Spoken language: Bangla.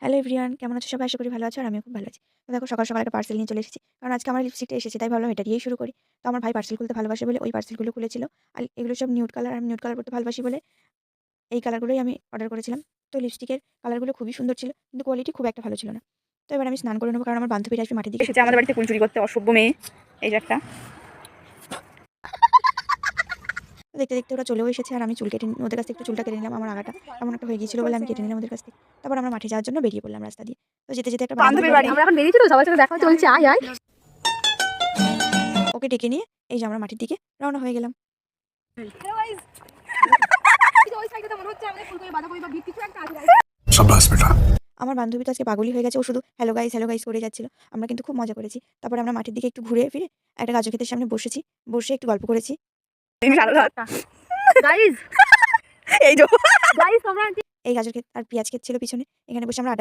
হ্যালো এভরিওয়ান, কেমন আছো সবাই? আশা করি ভালো আছো আর আমিও খুব ভালো আছি। তো দেখো সকাল, সকাল একটা পার্সেল নিয়ে চলে এসেছি। কারণ আজকে আমার লিপস্টিকটা এসেছে তাই ভাবলাম এটা দিয়েই শুরু করি। তো আমার ভাই পার্সেল খুলতে ভালোবাসে বলে ওই পার্সেলগুলো খুলেছিল। আর এগুলো সব নিউড কালার, আমি নিউড কালার পড়তে ভালোবাসি বলে এই কালারগুলোই আমি অর্ডার করেছিলাম। তো লিপস্টিকের কালারগুলো খুবই সুন্দর ছিল কিন্তু কোয়ালিটি খুব একটা ভালো ছিল না। তো এবার আমি স্নান করে নেবো কারণ আমার বান্ধবীরা আসবে মাঠের দিকে। এসেছে আমাদের বাড়িতে কুল চুরি করতে, অসভ্য মেয়ে। এই যে একটা তো দেখতে, দেখতে ওরা চলেও এসেছে আর আমি চুল কেটে ওদের কাছ থেকে একটু চুলটা কেটে নিলাম। আমার আগাটা কেমন একটা হয়ে গিয়েছিল বলে আমি কেটে নিলাম ওদের কাছ থেকে। তারপর আমরা মাঠে যাওয়ার জন্য বেরিয়ে পড়লাম রাস্তা দিয়ে। তো যেতে, যেতে একটা বান্ধবীর বাড়ি। আমরা এখন বেরিয়েছি তো, সবার সাথে দেখা হচ্ছে, বলছি আয় আয়। ওকে ডেকে নিয়ে এই যে আমরা মাঠের দিকে রওনা হয়ে গেলাম। शाबाश बेटा। আমার বান্ধবী তো আজকে পাগলই হয়ে গেছে। ও শুধু হ্যালো গাইস করে যাচ্ছিল। আমরা কিন্তু খুব মজা করেছি। তারপরে আমরা মাঠের দিকে একটু ঘুরে ফিরে একটা গাজর ক্ষেতের সামনে বসেছি। বসে একটু গল্প করেছি। গাইস এই যে গাইস আমরা এই গাজর ক্ষেত আর পেঁয়াজ ক্ষেত ছিল পিছনে। এখানে বসে আমরা আড্ডা